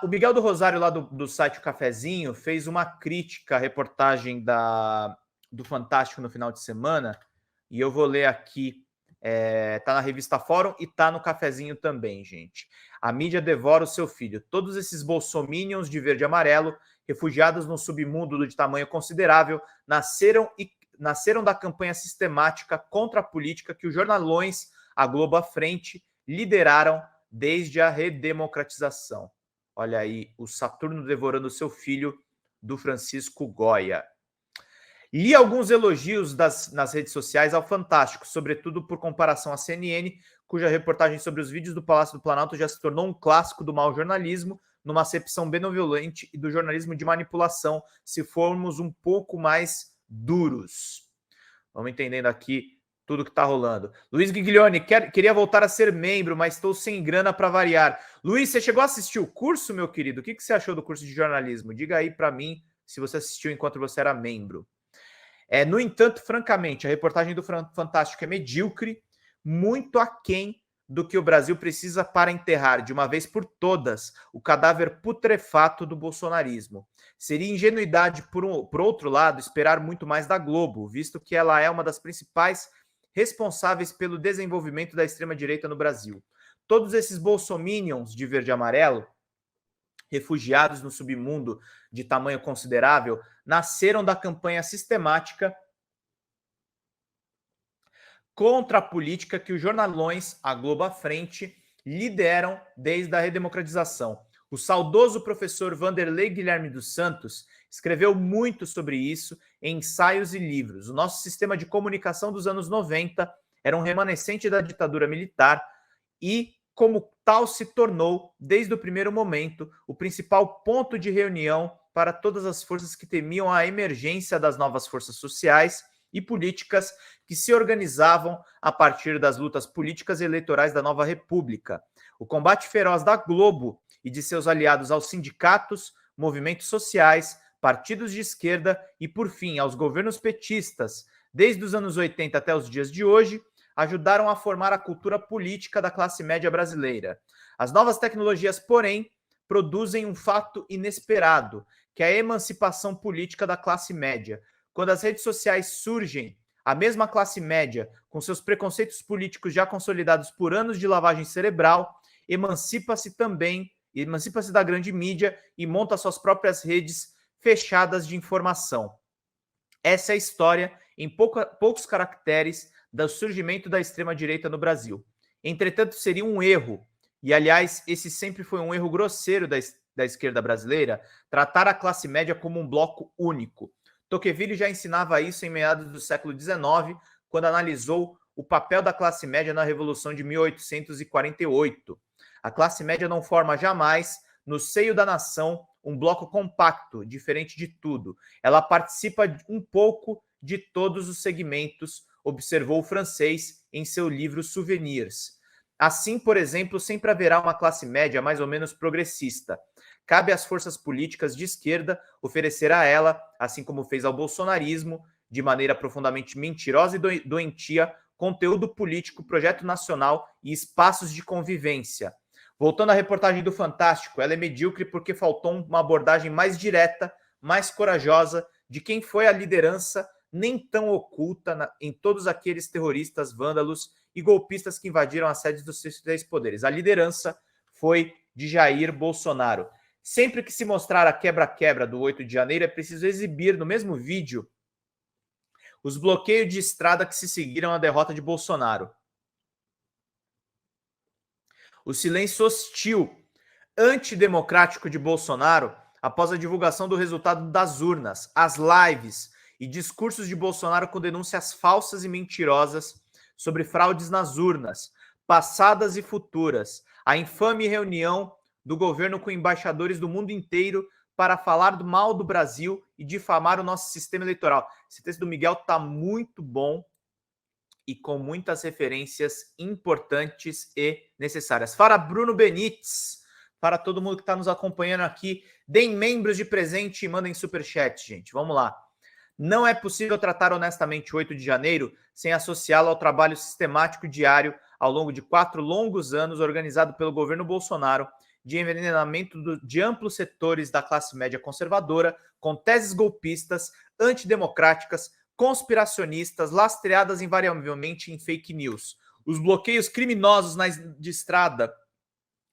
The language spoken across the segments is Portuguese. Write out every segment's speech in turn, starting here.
O Miguel do Rosário, lá do site O Cafezinho, fez uma crítica à reportagem do Fantástico no final de semana, e eu vou ler aqui. Tá na revista Fórum e tá no Cafezinho também, gente. A mídia devora o seu filho. Todos esses bolsominions de verde e amarelo, refugiados no submundo de tamanho considerável, nasceram da campanha sistemática contra a política que os jornalões, a Globo à frente, lideraram desde a redemocratização. Olha aí, o Saturno devorando o seu filho, do Francisco Goya. Li alguns elogios nas redes sociais ao Fantástico, sobretudo por comparação à CNN, cuja reportagem sobre os vídeos do Palácio do Planalto já se tornou um clássico do mau jornalismo, numa acepção benevolente e do jornalismo de manipulação, se formos um pouco mais duros. Vamos entendendo aqui tudo que está rolando. Luiz Giglione, queria voltar a ser membro, mas estou sem grana para variar. Luiz, você chegou a assistir o curso, meu querido? O que você achou do curso de jornalismo? Diga aí para mim se você assistiu enquanto você era membro. No entanto, francamente, a reportagem do Fantástico é medíocre, muito aquém do que o Brasil precisa para enterrar, de uma vez por todas, o cadáver putrefato do bolsonarismo. Seria ingenuidade, por outro lado, esperar muito mais da Globo, visto que ela é uma das principais responsáveis pelo desenvolvimento da extrema-direita no Brasil. Todos esses bolsominions de verde e amarelo, refugiados no submundo de tamanho considerável, nasceram da campanha sistemática contra a política que os jornalões, a Globo à frente, lideram desde a redemocratização. O saudoso professor Vanderlei Guilherme dos Santos escreveu muito sobre isso em ensaios e livros. O nosso sistema de comunicação dos anos 90 era um remanescente da ditadura militar e, como tal, se tornou, desde o primeiro momento, o principal ponto de reunião para todas as forças que temiam a emergência das novas forças sociais e políticas que se organizavam a partir das lutas políticas e eleitorais da nova república. O combate feroz da Globo e de seus aliados aos sindicatos, movimentos sociais, partidos de esquerda e, por fim, aos governos petistas, desde os anos 80 até os dias de hoje, ajudaram a formar a cultura política da classe média brasileira. As novas tecnologias, porém, produzem um fato inesperado, que é a emancipação política da classe média. Quando as redes sociais surgem, a mesma classe média, com seus preconceitos políticos já consolidados por anos de lavagem cerebral, emancipa-se da grande mídia e monta suas próprias redes fechadas de informação. Essa é a história, em poucos caracteres, do surgimento da extrema-direita no Brasil. Entretanto, seria um erro, e aliás, esse sempre foi um erro grosseiro da esquerda brasileira, tratar a classe média como um bloco único. Tocqueville já ensinava isso em meados do século XIX, quando analisou o papel da classe média na Revolução de 1848. A classe média não forma jamais, no seio da nação, um bloco compacto, diferente de tudo. Ela participa um pouco de todos os segmentos, observou o francês em seu livro Souvenirs. Assim, por exemplo, sempre haverá uma classe média mais ou menos progressista. Cabe às forças políticas de esquerda oferecer a ela, assim como fez ao bolsonarismo, de maneira profundamente mentirosa e doentia, conteúdo político, projeto nacional e espaços de convivência. Voltando à reportagem do Fantástico, ela é medíocre porque faltou uma abordagem mais direta, mais corajosa, de quem foi a liderança nem tão oculta em todos aqueles terroristas, vândalos e golpistas que invadiram as sedes dos três poderes. A liderança foi de Jair Bolsonaro. Sempre que se mostrar a quebra-quebra do 8 de janeiro, é preciso exibir no mesmo vídeo os bloqueios de estrada que se seguiram à derrota de Bolsonaro. O silêncio hostil, antidemocrático de Bolsonaro após a divulgação do resultado das urnas, as lives e discursos de Bolsonaro com denúncias falsas e mentirosas sobre fraudes nas urnas, passadas e futuras, a infame reunião do governo com embaixadores do mundo inteiro para falar do mal do Brasil e difamar o nosso sistema eleitoral. Esse texto do Miguel está muito bom e com muitas referências importantes e necessárias. Para Bruno Benites, para todo mundo que está nos acompanhando aqui, deem membros de presente e mandem superchat, gente. Vamos lá. Não é possível tratar honestamente o 8 de janeiro sem associá-lo ao trabalho sistemático diário ao longo de 4 longos anos organizado pelo governo Bolsonaro de envenenamento de amplos setores da classe média conservadora, com teses golpistas, antidemocráticas, conspiracionistas, lastreadas invariavelmente em fake news. Os bloqueios criminosos de estrada,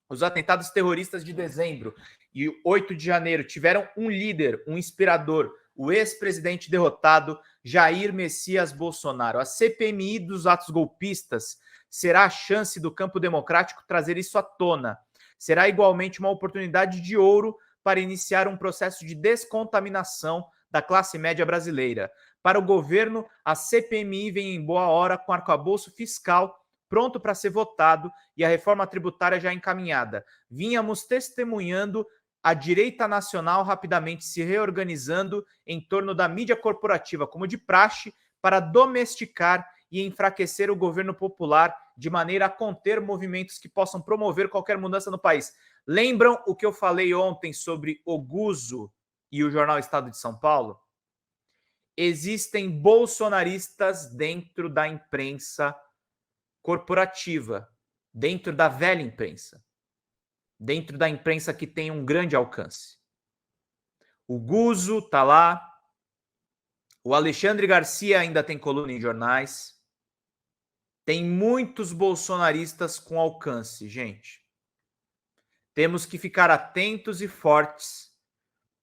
os atentados terroristas de dezembro e 8 de janeiro tiveram um líder, um inspirador, o ex-presidente derrotado Jair Messias Bolsonaro. A CPMI dos atos golpistas será a chance do campo democrático trazer isso à tona. Será igualmente uma oportunidade de ouro para iniciar um processo de descontaminação da classe média brasileira. Para o governo, a CPMI vem em boa hora com arcabouço fiscal pronto para ser votado e a reforma tributária já encaminhada. Vínhamos testemunhando a direita nacional rapidamente se reorganizando em torno da mídia corporativa, como de praxe, para domesticar e enfraquecer o governo popular de maneira a conter movimentos que possam promover qualquer mudança no país. Lembram o que eu falei ontem sobre o Guzo e o jornal Estado de São Paulo? Existem bolsonaristas dentro da imprensa corporativa, dentro da velha imprensa, dentro da imprensa que tem um grande alcance. O Guzo está lá, o Alexandre Garcia ainda tem coluna em jornais, tem muitos bolsonaristas com alcance, gente. Temos que ficar atentos e fortes,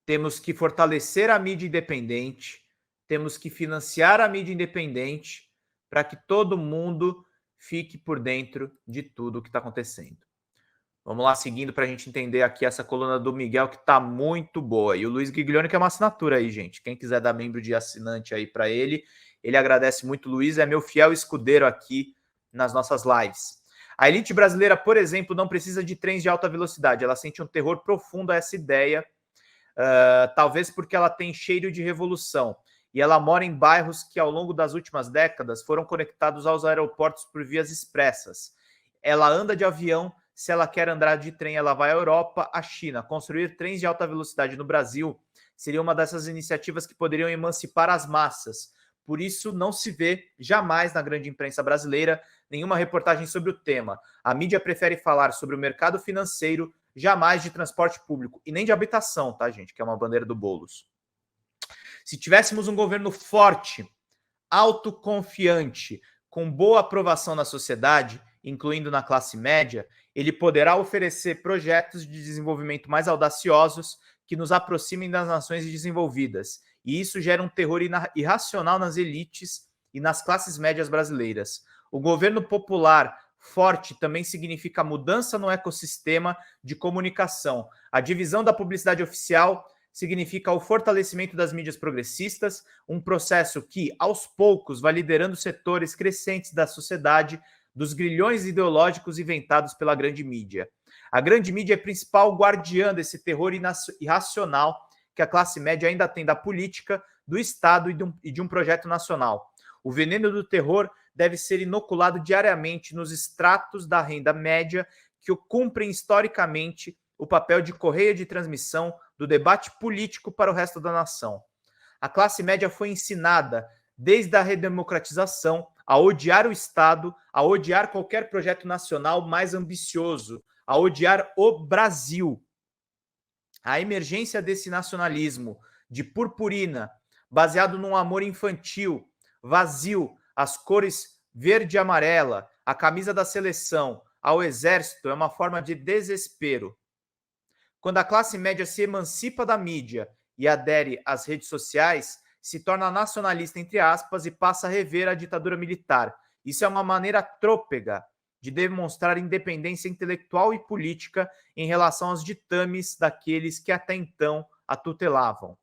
temos que fortalecer a mídia independente, temos que financiar a mídia independente para que todo mundo fique por dentro de tudo o que está acontecendo. Vamos lá, seguindo para a gente entender aqui essa coluna do Miguel, que está muito boa. E o Luiz Giglione, que é uma assinatura aí, gente. Quem quiser dar membro de assinante aí para ele, ele agradece muito. Luiz é meu fiel escudeiro aqui nas nossas lives. A elite brasileira, por exemplo, não precisa de trens de alta velocidade. Ela sente um terror profundo a essa ideia, talvez porque ela tem cheiro de revolução. E ela mora em bairros que, ao longo das últimas décadas, foram conectados aos aeroportos por vias expressas. Ela anda de avião, se ela quer andar de trem, ela vai à Europa, à China. Construir trens de alta velocidade no Brasil seria uma dessas iniciativas que poderiam emancipar as massas. Por isso, não se vê jamais na grande imprensa brasileira nenhuma reportagem sobre o tema. A mídia prefere falar sobre o mercado financeiro, jamais de transporte público, e nem de habitação, tá, gente? Que é uma bandeira do Boulos. Se tivéssemos um governo forte, autoconfiante, com boa aprovação na sociedade, incluindo na classe média, ele poderá oferecer projetos de desenvolvimento mais audaciosos que nos aproximem das nações desenvolvidas. E isso gera um terror irracional nas elites e nas classes médias brasileiras. O governo popular forte também significa mudança no ecossistema de comunicação. A divisão da publicidade oficial significa o fortalecimento das mídias progressistas, um processo que, aos poucos, vai liderando setores crescentes da sociedade dos grilhões ideológicos inventados pela grande mídia. A grande mídia é a principal guardiã desse terror irracional que a classe média ainda tem da política, do Estado e de um projeto nacional. O veneno do terror deve ser inoculado diariamente nos estratos da renda média que cumprem historicamente o papel de correia de transmissão do debate político para o resto da nação. A classe média foi ensinada, desde a redemocratização, a odiar o Estado, a odiar qualquer projeto nacional mais ambicioso, a odiar o Brasil. A emergência desse nacionalismo de purpurina, baseado num amor infantil, vazio, as cores verde e amarela, a camisa da seleção, ao exército, é uma forma de desespero. Quando a classe média se emancipa da mídia e adere às redes sociais, se torna nacionalista, entre aspas, e passa a rever a ditadura militar. Isso é uma maneira trôpega de demonstrar independência intelectual e política em relação aos ditames daqueles que até então a tutelavam.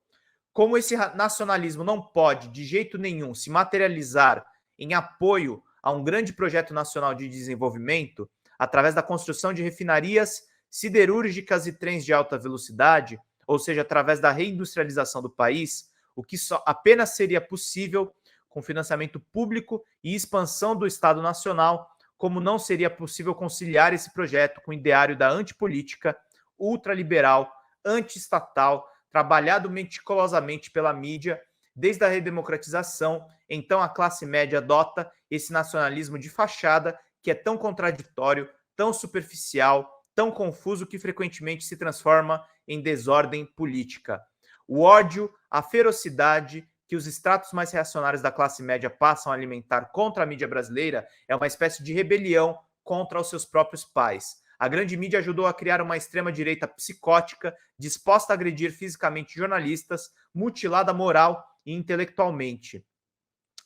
Como esse nacionalismo não pode, de jeito nenhum, se materializar em apoio a um grande projeto nacional de desenvolvimento, através da construção de refinarias siderúrgicas e trens de alta velocidade, ou seja, através da reindustrialização do país, o que só apenas seria possível com financiamento público e expansão do Estado Nacional, como não seria possível conciliar esse projeto com o ideário da antipolítica, ultraliberal, antiestatal, trabalhado meticulosamente pela mídia, desde a redemocratização. Então a classe média adota esse nacionalismo de fachada que é tão contraditório, tão superficial, tão confuso que frequentemente se transforma em desordem política. O ódio, a ferocidade que os estratos mais reacionários da classe média passam a alimentar contra a mídia brasileira é uma espécie de rebelião contra os seus próprios pais. A grande mídia ajudou a criar uma extrema-direita psicótica, disposta a agredir fisicamente jornalistas, mutilada moral e intelectualmente,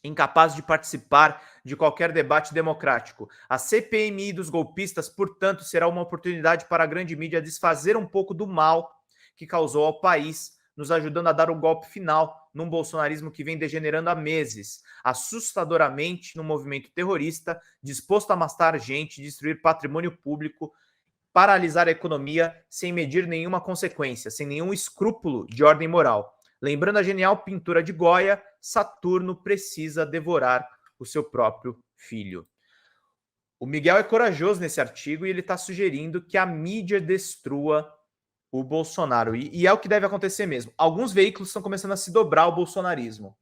incapaz de participar de qualquer debate democrático. A CPMI dos golpistas, portanto, será uma oportunidade para a grande mídia desfazer um pouco do mal que causou ao país, nos ajudando a dar o golpe final num bolsonarismo que vem degenerando há meses, assustadoramente num movimento terrorista, disposto a matar gente, destruir patrimônio público, paralisar a economia sem medir nenhuma consequência, sem nenhum escrúpulo de ordem moral. Lembrando a genial pintura de Goya, Saturno precisa devorar o seu próprio filho. O Miguel é corajoso nesse artigo e ele está sugerindo que a mídia destrua o Bolsonaro. E é o que deve acontecer mesmo. Alguns veículos estão começando a se dobrar ao bolsonarismo,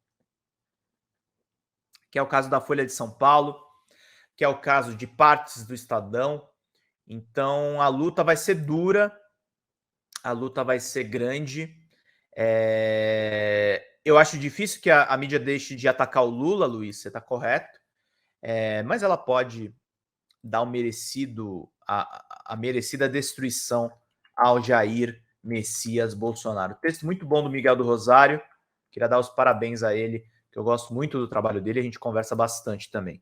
que é o caso da Folha de São Paulo, que é o caso de partes do Estadão. Então a luta vai ser dura, a luta vai ser grande. Eu acho difícil que a mídia deixe de atacar o Lula, Luiz, você está correto, mas ela pode dar a merecida destruição ao Jair Messias Bolsonaro. Texto muito bom do Miguel do Rosário, queria dar os parabéns a ele, que eu gosto muito do trabalho dele, a gente conversa bastante também.